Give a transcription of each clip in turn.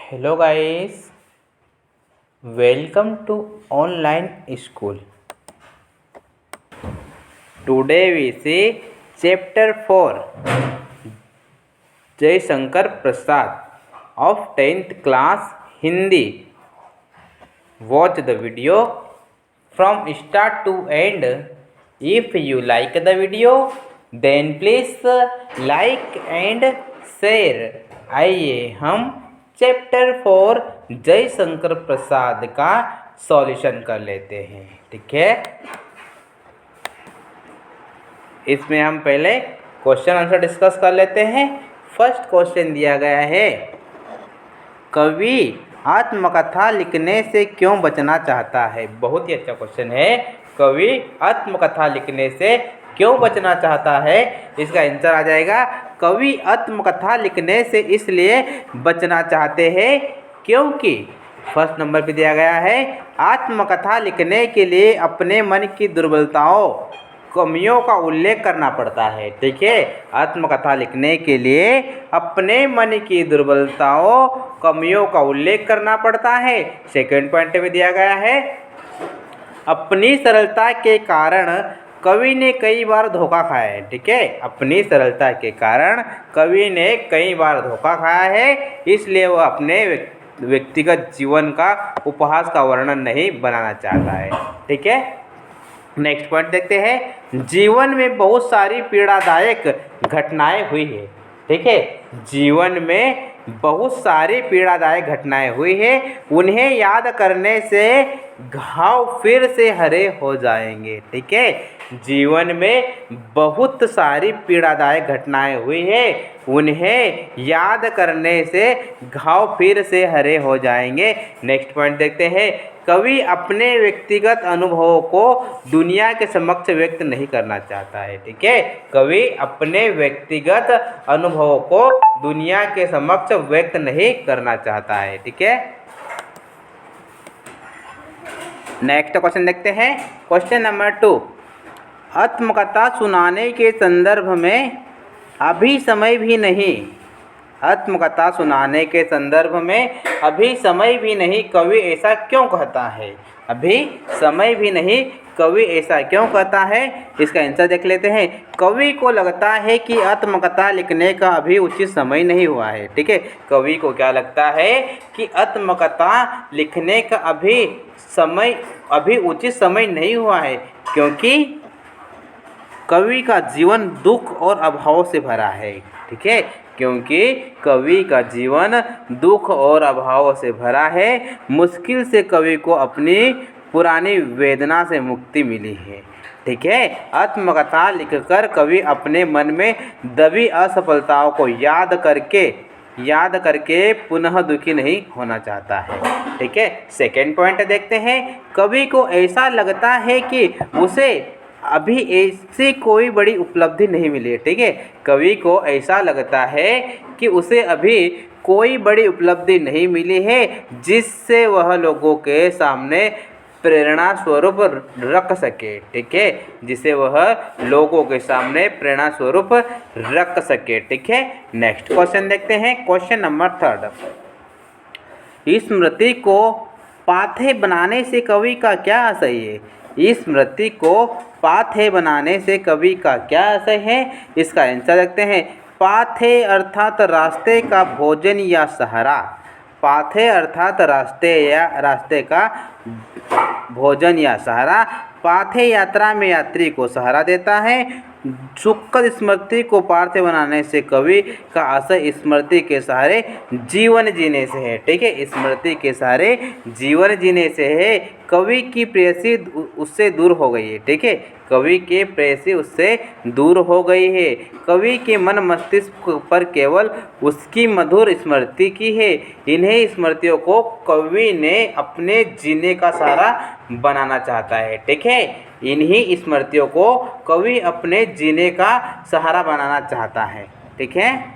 Hello guys, welcome to online school. Today we see chapter 4 Jai Shankar Prasad of 10th class Hindi. Watch the video from start to end. If you like the video then please like and share. आइए हम chapter 4 जय शंकर प्रसाद का solution कर लेते हैं। ठीक है, इसमें हम पहले क्वेश्चन आंसर डिस्कस कर लेते हैं। फर्स्ट क्वेश्चन दिया गया है, कवि आत्मकथा लिखने से क्यों बचना चाहता है। बहुत ही अच्छा क्वेश्चन है। कवि आत्मकथा लिखने से क्यों बचना चाहता है, इसका आंसर आ जाएगा कवि आत्मकथा लिखने से इसलिए बचना चाहते हैं क्योंकि फर्स्ट नंबर पे दिया गया है, आत्मकथा लिखने के लिए अपने मन की दुर्बलताओं कमियों का उल्लेख करना पड़ता है। ठीक है, आत्मकथा लिखने के लिए अपने मन की दुर्बलताओं कमियों का उल्लेख करना पड़ता है। सेकंड पॉइंट में दिया गया है, अपनी सरलता के कारण कवि ने कई बार धोखा खाया है। ठीक है, अपनी सरलता के कारण कवि ने कई बार धोखा खाया है, इसलिए वह अपने व्यक्तिगत जीवन का उपहास का वर्णन नहीं बनाना चाहता है। ठीक है, नेक्स्ट पॉइंट देखते हैं, जीवन में बहुत सारी पीड़ादायक घटनाएं हुई है। ठीक है, जीवन में बहुत सारी पीड़ादायक घटनाएं हुई है, उन्हें याद करने से घाव फिर से हरे हो जाएंगे। ठीक है, जीवन में बहुत सारी पीड़ादायक घटनाएं हुई है, उन्हें याद करने से घाव फिर से हरे हो जाएंगे। नेक्स्ट पॉइंट देखते हैं, कवि अपने व्यक्तिगत अनुभवों को दुनिया के समक्ष व्यक्त नहीं करना चाहता है। ठीक है, कवि अपने व्यक्तिगत अनुभवों को दुनिया के समक्ष व्यक्त नहीं करना चाहता है। ठीक है, नेक्स्ट क्वेश्चन देखते हैं, क्वेश्चन नंबर 2, आत्मकथा सुनाने के संदर्भ में अभी समय भी नहीं, आत्मकथा सुनाने के संदर्भ में अभी समय भी नहीं, कवि ऐसा क्यों कहता है। अभी समय भी नहीं, कवि ऐसा क्यों कहता है, इसका आंसर देख लेते हैं। कवि को लगता है कि आत्मकथा लिखने का अभी उचित समय नहीं हुआ है। ठीक है, कवि को क्या लगता है कि आत्मकथा लिखने का अभी उचित समय नहीं हुआ है, क्योंकि कवि का जीवन दुख और अभाव से भरा है। ठीक है, क्योंकि कवि का जीवन दुख और अभाव से भरा है, मुश्किल से कवि को अपनी पुरानी वेदना से मुक्ति मिली है। ठीक है, आत्मकथा लिखकर कवि अपने मन में दबी असफलताओं को याद करके पुनः दुखी नहीं होना चाहता है। ठीक है, सेकेंड पॉइंट देखते हैं, कवि को ऐसा लगता है कि उसे अभी ऐसी कोई बड़ी उपलब्धि नहीं मिली है। ठीक है, कवि को ऐसा लगता है कि उसे अभी कोई बड़ी उपलब्धि नहीं मिली है जिससे वह लोगों के सामने प्रेरणा स्वरूप रख सके। ठीक है, जिसे वह लोगों के सामने प्रेरणा स्वरूप रख सके। ठीक है, नेक्स्ट क्वेश्चन देखते हैं, क्वेश्चन नंबर 3, स्मृति को पाथेय बनाने से कवि का क्या आशय है। स्मृति को पाथेय बनाने से कवि का क्या आशय है, इसका आंसर देखते हैं। पाथेय अर्थात रास्ते का भोजन या सहारा, पाथेय अर्थात रास्ते का भोजन या सहारा। पाथेय यात्रा में यात्री को सहारा देता है। सुखद स्मृति को पार्थेय बनाने से कवि का आशय स्मृति के सहारे जीवन जीने से है। ठीक है, स्मृति के सहारे जीवन जीने से है। कवि की प्रेयसी उससे दूर हो गई है। ठीक है, कवि के प्रेयसी उससे दूर हो गई है। कवि के मन मस्तिष्क पर केवल उसकी मधुर स्मृति की है। इन्हीं स्मृतियों को कवि ने अपने जीने का सहारा बनाना चाहता है। ठीक है, इन्हीं स्मृतियों को कवि अपने जीने का सहारा बनाना चाहता है। ठीक है,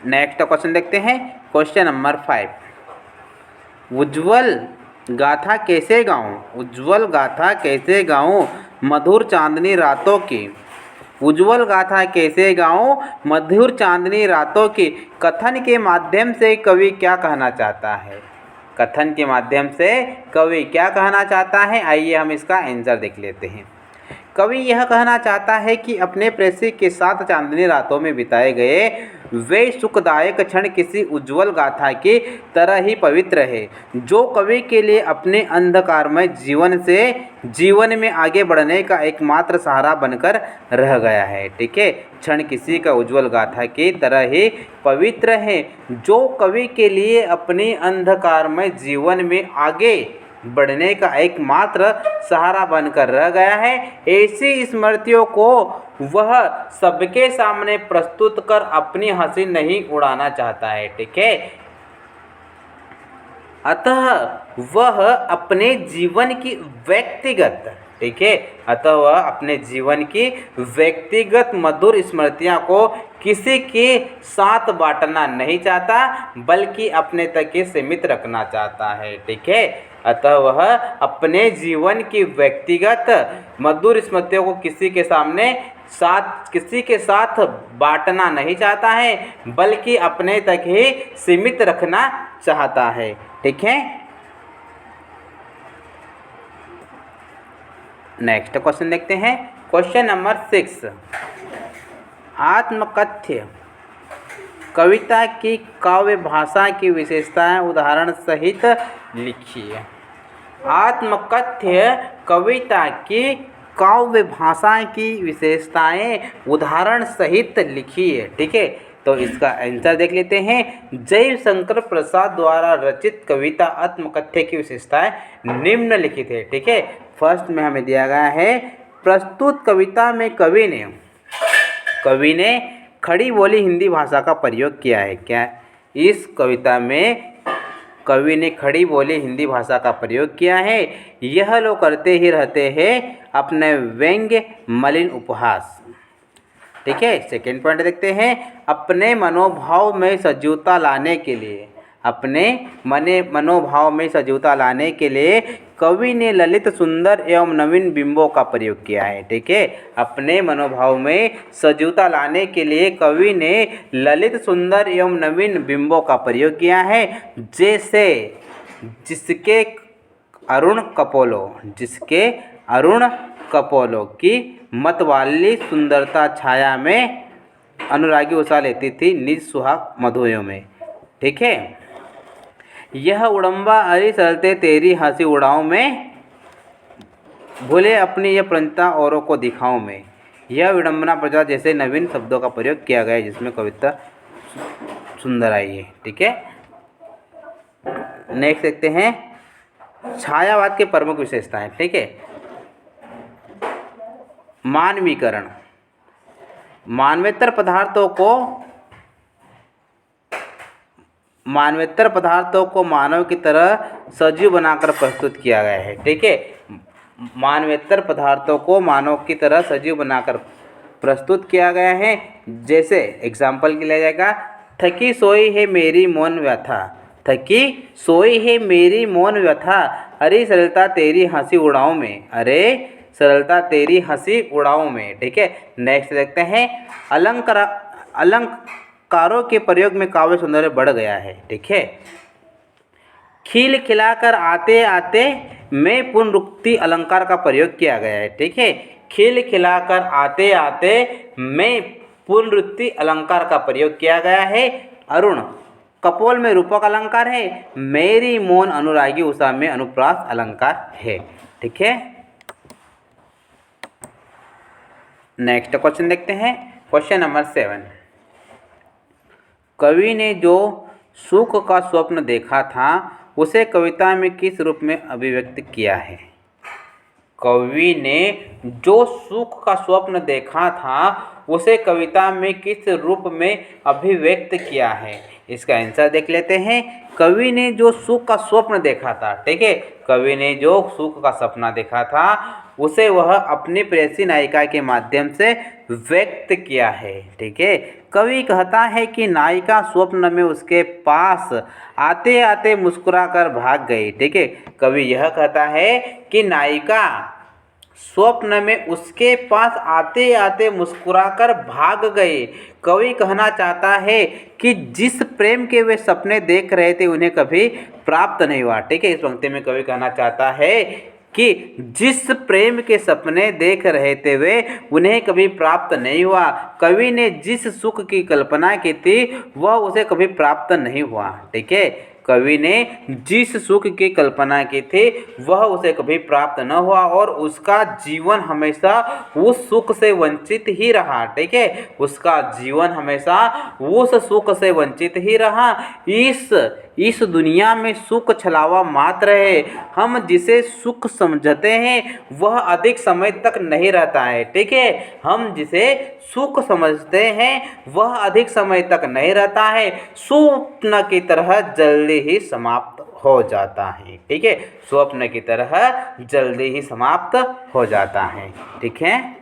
नेक्स्ट क्वेश्चन देखते हैं, क्वेश्चन नंबर 5, उज्ज्वल गाथा कैसे गाऊं, उज्ज्वल गाथा कैसे गाऊं मधुर चांदनी रातों की। उज्ज्वल गाथा कैसे गाऊं, मधुर चांदनी रातों की कथन के माध्यम से कवि क्या कहना चाहता है। कथन के माध्यम से कवि क्या कहना चाहता है, आइए हम इसका आंसर देख लेते हैं। कवि यह कहना चाहता है कि अपने प्रेयसी के साथ चांदनी रातों में बिताए गए वे सुखदायक क्षण किसी उज्ज्वल गाथा की तरह ही पवित्र है, जो कवि के लिए अपने अंधकारमय जीवन में आगे बढ़ने का एकमात्र सहारा बनकर रह गया है। ठीक है, क्षण किसी का उज्ज्वल गाथा की तरह ही पवित्र है, जो कवि के लिए अपने अंधकारमय जीवन में आगे बढ़ने का एकमात्र सहारा बनकर रह गया है। ऐसी स्मृतियों को वह सबके सामने प्रस्तुत कर अपनी हंसी नहीं उड़ाना चाहता है। ठीक है, अतः वह अपने जीवन की व्यक्तिगत अतः वह अपने जीवन की व्यक्तिगत मधुर स्मृतियाँ को किसी के साथ बांटना नहीं चाहता, बल्कि अपने तक ही सीमित रखना चाहता है। ठीक है, अतः वह अपने जीवन की व्यक्तिगत मधुर स्मृतियों को किसी के साथ बांटना नहीं चाहता है, बल्कि अपने तक ही सीमित रखना चाहता है। ठीक है, नेक्स्ट क्वेश्चन देखते हैं। क्वेश्चन नंबर 6, आत्मकथ्य कविता की काव्य भाषा की विशेषताएं उदाहरण सहित लिखिए। आत्मकथ्य कविता की काव्य भाषा की विशेषताएं उदाहरण सहित लिखिए। ठीक है, तो इसका आंसर देख लेते हैं। जयशंकर प्रसाद द्वारा रचित कविता आत्मकथ्य की विशेषताएं निम्नलिखित है। ठीक है, फर्स्ट में हमें दिया गया है, प्रस्तुत कविता में कवि ने खड़ी बोली हिंदी भाषा का प्रयोग किया है। क्या इस कविता में कवि ने खड़ी बोली हिंदी भाषा का प्रयोग किया है। यह लोग करते ही रहते हैं अपने व्यंग्य मलिन उपहास। ठीक है, सेकेंड पॉइंट देखते हैं। अपने मनोभाव में सजीवता लाने के लिए कवि ने ललित सुंदर एवं नवीन बिंबों का प्रयोग किया है। ठीक है, अपने मनोभाव में सजीवता लाने के लिए कवि ने ललित सुंदर एवं नवीन बिंबों का प्रयोग किया है, जैसे जिसके अरुण कपोलों की मतवाली सुंदरता छाया में अनुरागी उषा लेती थी निज सुहाग मधुयों में। ठीक है, यह उड़म्बा अरी सरलते तेरी हंसी उड़ाऊं में, भूले अपनी यह प्रंता औरों को दिखाऊं में। यह विडम्बना प्रजा जैसे नवीन शब्दों का प्रयोग किया गया है, जिसमें कविता सुंदर आई है। ठीक है, नेक्स्ट देखते हैं छायावाद के प्रमुख विशेषताएं। ठीक है, मानवीकरण, मानवेतर पदार्थों को मानव की तरह सजीव बनाकर प्रस्तुत किया गया है। ठीक है, मानवेतर पदार्थों को मानव की तरह सजीव बनाकर प्रस्तुत किया गया है। जैसे एग्जाम्पल के लिया जाएगा, थकी सोई है मेरी मौन व्यथा, अरे सरलता तेरी हंसी उड़ाऊं में। ठीक है, नेक्स्ट देखते हैं अलंकारों के प्रयोग में काव्य सौंदर्य बढ़ गया है। ठीक है, खिल खिलाकर आते आते में पुनरुक्ति अलंकार का प्रयोग किया गया है। ठीक है, खिल खिलाकर आते आते में पुनरुक्ति अलंकार का प्रयोग किया गया है। अरुण कपोल में रूपक अलंकार है, मेरी मौन अनुरागी उषा में अनुप्रास अलंकार है। ठीक है, नेक्स्ट क्वेश्चन देखते हैं। क्वेश्चन नंबर 7, कवि ने जो सुख का स्वप्न देखा था उसे कविता में किस रूप में अभिव्यक्त किया है। कवि ने जो सुख का स्वप्न देखा था उसे कविता में किस रूप में अभिव्यक्त किया है, इसका आंसर देख लेते हैं। कवि ने जो सुख का स्वप्न देखा था, ठीक है, कवि ने जो सुख का सपना देखा था उसे वह अपनी प्रेयसी नायिका के माध्यम से व्यक्त किया है। ठीक है, कवि कहता है कि नायिका स्वप्न में उसके पास आते आते मुस्कुराकर भाग गई। ठीक है, कवि यह कहता है कि नायिका स्वप्न में उसके पास आते आते मुस्कुराकर भाग गए। कवि कहना चाहता है कि जिस प्रेम के वे सपने देख रहे थे उन्हें कभी प्राप्त नहीं हुआ। ठीक है, इस पंक्ति में कवि कहना चाहता है कि जिस प्रेम के सपने देख रहे थे वे उन्हें कभी प्राप्त नहीं हुआ। कवि ने जिस सुख की कल्पना की थी वह उसे कभी प्राप्त नहीं हुआ। ठीक है, कवि ने जिस सुख की कल्पना की थी वह उसे कभी प्राप्त न हुआ और उसका जीवन हमेशा उस सुख से वंचित ही रहा। ठीक है, उसका जीवन हमेशा उस सुख से वंचित ही रहा। इस दुनिया में सुख छलावा मात्र है। हम जिसे सुख समझते हैं वह अधिक समय तक नहीं रहता है। ठीक है, हम जिसे सुख समझते हैं वह अधिक समय तक नहीं रहता है, स्वप्न की तरह जल्दी ही समाप्त हो जाता है। ठीक है, स्वप्न की तरह जल्दी ही समाप्त हो जाता है। ठीक है।